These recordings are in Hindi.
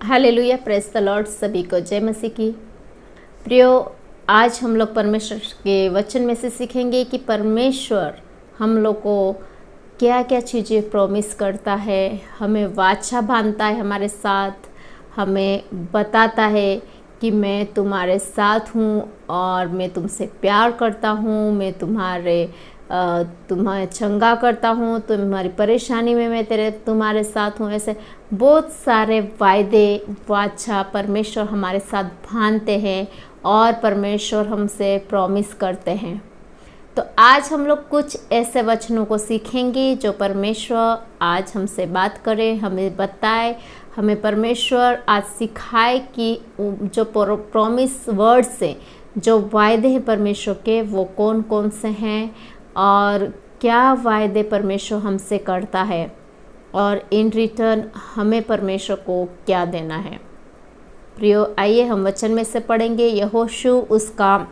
Hallelujah, praise the Lord. सभी को जय मसीह की। प्रियो, आज हम लोग परमेश्वर के वचन में से सीखेंगे कि परमेश्वर हम लोग को क्या क्या चीज़ें प्रॉमिस करता है, हमें वाचा बांधता है हमारे साथ, हमें बताता है कि मैं तुम्हारे साथ हूँ और मैं तुमसे प्यार करता हूँ, मैं तुम्हें चंगा करता हूँ, तुम्हारी परेशानी में मैं तुम्हारे साथ हूँ। ऐसे बहुत सारे वायदे वाचा परमेश्वर हमारे साथ बांधते हैं और परमेश्वर हमसे प्रॉमिस करते हैं। तो आज हम लोग कुछ ऐसे वचनों को सीखेंगे जो परमेश्वर आज हमसे बात करे, हमें बताए, हमें परमेश्वर आज सिखाए कि जो प्रॉमिस वर्ड से जो वायदे हैं परमेश्वर के वो कौन कौन से हैं और क्या वायदे परमेश्वर हमसे करता है और इन रिटर्न हमें परमेश्वर को क्या देना है। प्रियो, आइए हम वचन में से पढ़ेंगे। यहोशू उसका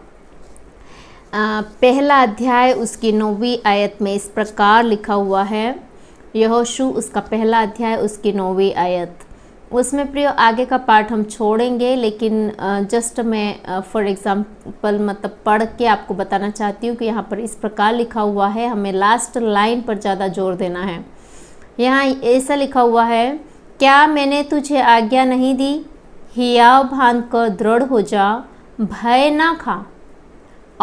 पहला अध्याय उसकी 9वीं आयत में इस प्रकार लिखा हुआ है। यहोशू उसका पहला अध्याय उसकी 9वीं आयत। उसमें प्रियो आगे का पार्ट हम छोड़ेंगे, लेकिन जस्ट मैं फॉर एग्जांपल मतलब पढ़ के आपको बताना चाहती हूँ कि यहाँ पर इस प्रकार लिखा हुआ है। हमें लास्ट लाइन पर ज़्यादा जोर देना है। यहाँ ऐसा लिखा हुआ है, क्या मैंने तुझे आज्ञा नहीं दी, हियाव बांध कर दृढ़ हो जा, भय ना खा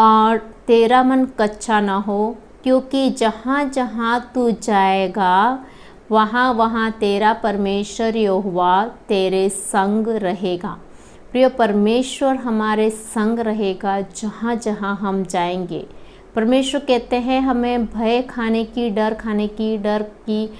और तेरा मन कच्चा ना हो, क्योंकि जहाँ जहाँ तू जाएगा वहाँ वहाँ तेरा परमेश्वर यहोवा तेरे संग रहेगा। प्रिय, परमेश्वर हमारे संग रहेगा जहाँ जहाँ हम जाएंगे। परमेश्वर कहते हैं हमें भय खाने की, डर की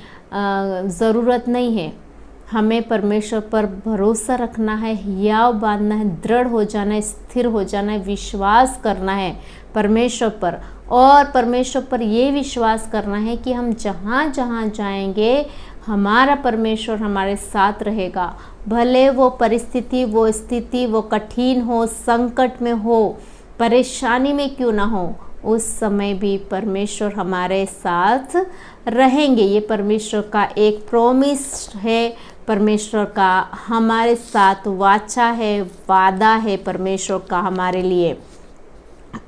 ज़रूरत नहीं है। हमें परमेश्वर पर भरोसा रखना है, हियाव बांधना है, दृढ़ हो जाना है, स्थिर हो जाना है, विश्वास करना है परमेश्वर पर। और परमेश्वर पर ये विश्वास करना है कि हम जहाँ जहाँ जाएंगे हमारा परमेश्वर हमारे साथ रहेगा। भले वो परिस्थिति, वो स्थिति, वो कठिन हो, संकट में हो, परेशानी में क्यों ना हो, उस समय भी परमेश्वर हमारे साथ रहेंगे। ये परमेश्वर का एक प्रॉमिस है, परमेश्वर का हमारे साथ वाचा है, वादा है परमेश्वर का हमारे लिए।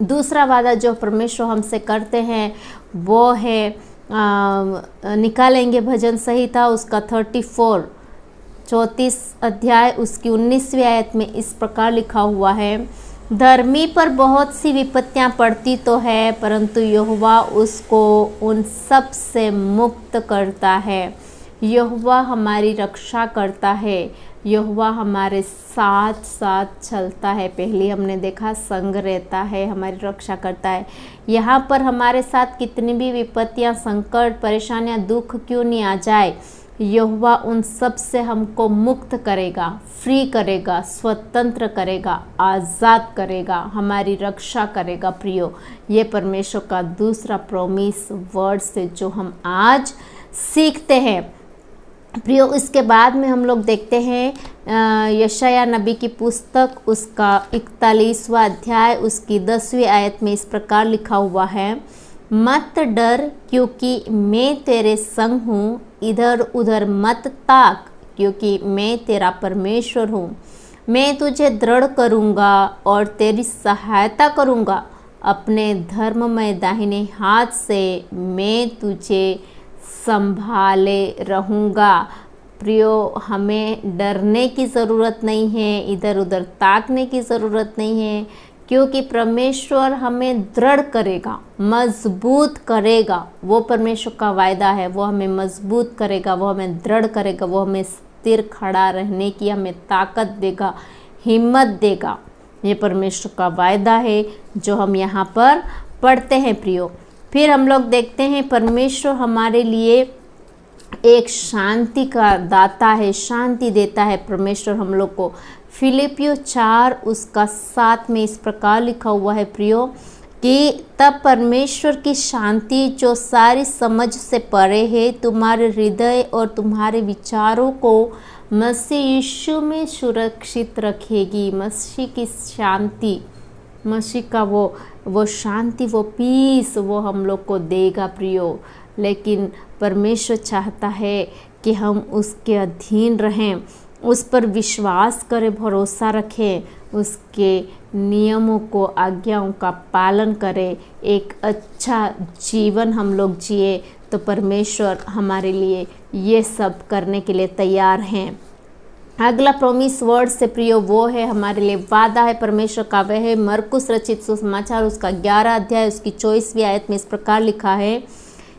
दूसरा वादा जो परमेश्वर हमसे करते हैं वो है निकालेंगे भजन संहिता उसका 34 अध्याय उसकी 19वीं आयत में इस प्रकार लिखा हुआ है, धर्मी पर बहुत सी विपत्तियां पड़ती तो है, परंतु यहोवा उसको उन सब से मुक्त करता है। यहोवा हमारी रक्षा करता है, यहोवा हमारे साथ साथ चलता है। पहले हमने देखा संग रहता है, हमारी रक्षा करता है। यहाँ पर हमारे साथ कितनी भी विपत्तियाँ, संकट, परेशानियाँ, दुख क्यों नहीं आ जाए, यहोवा उन सब से हमको मुक्त करेगा, फ्री करेगा, स्वतंत्र करेगा, आज़ाद करेगा, हमारी रक्षा करेगा। प्रियो, ये परमेश्वर का दूसरा प्रॉमिस वर्ड से जो हम आज सीखते हैं। प्रियो, इसके बाद में हम लोग देखते हैं यशाया नबी की पुस्तक उसका 41वां अध्याय उसकी 10वीं आयत में इस प्रकार लिखा हुआ है, मत डर क्योंकि मैं तेरे संग हूँ, इधर उधर मत ताक क्योंकि मैं तेरा परमेश्वर हूँ। मैं तुझे दृढ़ करूँगा और तेरी सहायता करूँगा, अपने धर्ममय दाहिने हाथ से मैं तुझे संभाले रहूँगा। प्रियो, हमें डरने की ज़रूरत नहीं है, इधर उधर ताकने की ज़रूरत नहीं है, क्योंकि परमेश्वर हमें दृढ़ करेगा, मजबूत करेगा। वो परमेश्वर का वायदा है, वो हमें मजबूत करेगा, वो हमें दृढ़ करेगा, वो हमें स्थिर खड़ा रहने की हमें ताकत देगा, हिम्मत देगा। ये परमेश्वर का वायदा है जो हम यहाँ पर पढ़ते हैं। प्रियो, फिर हम लोग देखते हैं परमेश्वर हमारे लिए एक शांति का दाता है, शांति देता है परमेश्वर हम लोग को। फिलिपियो 4 उसका 7 में इस प्रकार लिखा हुआ है प्रियो, कि तब परमेश्वर की शांति जो सारी समझ से परे है तुम्हारे हृदय और तुम्हारे विचारों को मसीह यीशु में सुरक्षित रखेगी। मसीह की शांति, मसीह का वो शांति, वो पीस वो हम लोग को देगा प्रियो। लेकिन परमेश्वर चाहता है कि हम उसके अधीन रहें, उस पर विश्वास करें, भरोसा रखें, उसके नियमों को, आज्ञाओं का पालन करें, एक अच्छा जीवन हम लोग जिए, तो परमेश्वर हमारे लिए ये सब करने के लिए तैयार हैं। अगला प्रॉमिस वर्ड से प्रियो वो है, हमारे लिए वादा है परमेश्वर का, वह है मरकुस रचित सुसमाचार उसका 11 अध्याय उसकी 24वीं आयत में इस प्रकार लिखा है,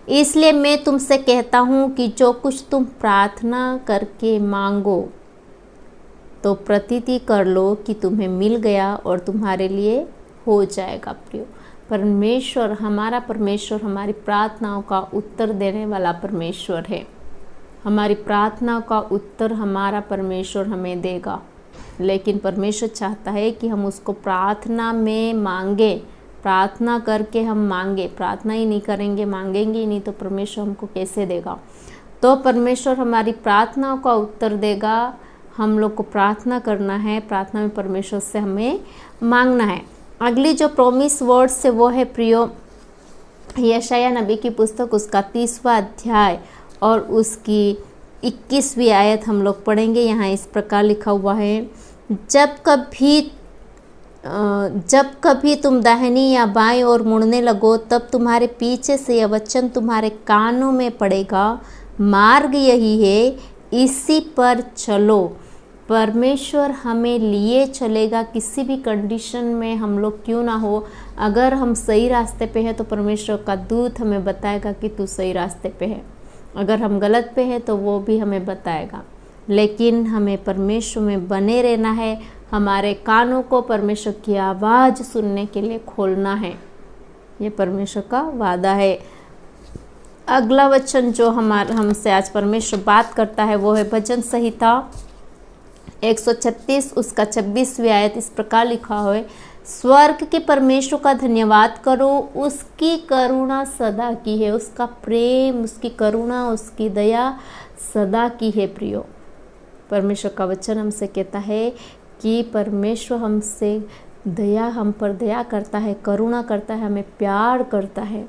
इसलिए मैं तुमसे कहता हूँ कि जो कुछ तुम प्रार्थना करके मांगो तो प्रतीति कर लो कि तुम्हें मिल गया और तुम्हारे लिए हो जाएगा। प्रियो, परमेश्वर, हमारा परमेश्वर हमारी प्रार्थनाओं का उत्तर देने वाला परमेश्वर है। हमारी प्रार्थना का उत्तर हमारा परमेश्वर हमें देगा, लेकिन परमेश्वर चाहता है कि हम उसको प्रार्थना में मांगे, प्रार्थना करके हम मांगे। प्रार्थना ही नहीं करेंगे, मांगेंगे ही नहीं, तो परमेश्वर हमको कैसे देगा? तो परमेश्वर हमारी प्रार्थनाओं का उत्तर देगा। हम लोग को प्रार्थना करना है, प्रार्थना में परमेश्वर से हमें मांगना है। अगली जो प्रॉमिस वर्ड से वो है प्रियो, यशायाह नबी की पुस्तक उसका 30वां अध्याय और उसकी 21वीं आयत हम लोग पढ़ेंगे। यहाँ इस प्रकार लिखा हुआ है, जब कभी तुम दाहिनी या बाएं ओर मुड़ने लगो, तब तुम्हारे पीछे से यह वचन तुम्हारे कानों में पड़ेगा, मार्ग यही है, इसी पर चलो। परमेश्वर हमें लिए चलेगा, किसी भी कंडीशन में हम लोग क्यों ना हो। अगर हम सही रास्ते पे हैं तो परमेश्वर का दूत हमें बताएगा कि तू सही रास्ते पे है। अगर हम गलत पे हैं तो वो भी हमें बताएगा, लेकिन हमें परमेश्वर में बने रहना है। हमारे कानों को परमेश्वर की आवाज़ सुनने के लिए खोलना है, ये परमेश्वर का वादा है। अगला वचन जो हमसे आज परमेश्वर बात करता है वो है भजन संहिता 136 उसका 26वीं आयत। इस प्रकार लिखा है, स्वर्ग के परमेश्वर का धन्यवाद करो, उसकी करुणा सदा की है, उसका प्रेम, उसकी करुणा, उसकी दया सदा की है। प्रियो, परमेश्वर का वचन हमसे कहता है कि परमेश्वर हमसे दया, हम पर दया करता है, करुणा करता है, हमें प्यार करता है।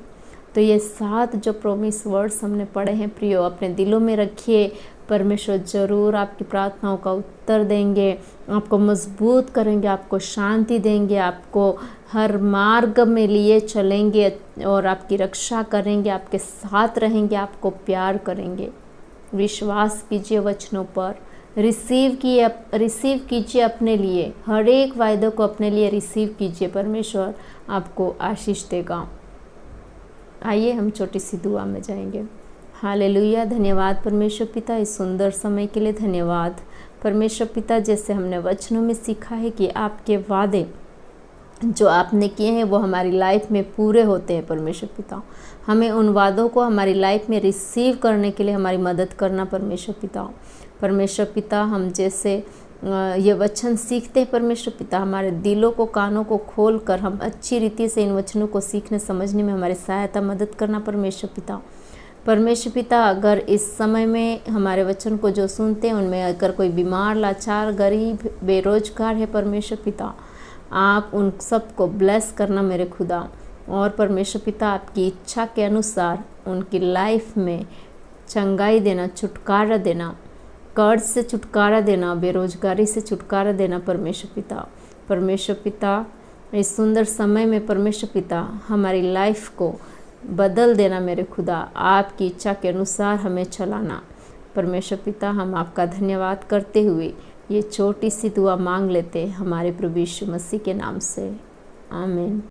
तो ये 7 जो प्रॉमिस वर्ड्स हमने पढ़े हैं प्रियो, अपने दिलों में रखिए। परमेश्वर ज़रूर आपकी प्रार्थनाओं का उत्तर देंगे, आपको मजबूत करेंगे, आपको शांति देंगे, आपको हर मार्ग में लिए चलेंगे और आपकी रक्षा करेंगे, आपके साथ रहेंगे, आपको प्यार करेंगे। विश्वास कीजिए वचनों पर, रिसीव कीजिए अपने लिए, हर एक वायदे को अपने लिए रिसीव कीजिए। परमेश्वर आपको आशीष देगा। आइए हम छोटी सी दुआ में जाएंगे। हालेलुया। धन्यवाद परमेश्वर पिता, इस सुंदर समय के लिए धन्यवाद परमेश्वर पिता। जैसे हमने वचनों में सीखा है कि आपके वादे जो आपने किए हैं वो हमारी लाइफ में पूरे होते हैं। परमेश्वर पिता, हमें उन वादों को हमारी लाइफ में रिसीव करने के लिए हमारी मदद करना परमेश्वर पिता। परमेश्वर पिता, हम जैसे ये वचन सीखते हैं परमेश्वर पिता, हमारे दिलों को, कानों को खोल कर हम अच्छी रीति से इन वचनों को सीखने समझने में हमारी सहायता मदद करना परमेश्वर पिता। परमेश्वर पिता, अगर इस समय में हमारे वचन को जो सुनते हैं उनमें अगर कोई बीमार, लाचार, गरीब, बेरोजगार है परमेश्वर पिता, आप उन सबको ब्लेस करना मेरे खुदा। और परमेश्वर पिता, आपकी इच्छा के अनुसार उनकी लाइफ में चंगाई देना, छुटकारा देना, कर्ज से छुटकारा देना, बेरोजगारी से छुटकारा देना परमेश्वर पिता। परमेश्वर पिता, इस सुंदर समय में परमेश्वर पिता हमारी लाइफ को बदल देना मेरे खुदा, आपकी इच्छा के अनुसार हमें चलाना परमेश्वर पिता। हम आपका धन्यवाद करते हुए ये छोटी सी दुआ मांग लेते हमारे प्रभु यीशु मसीह के नाम से, आमीन।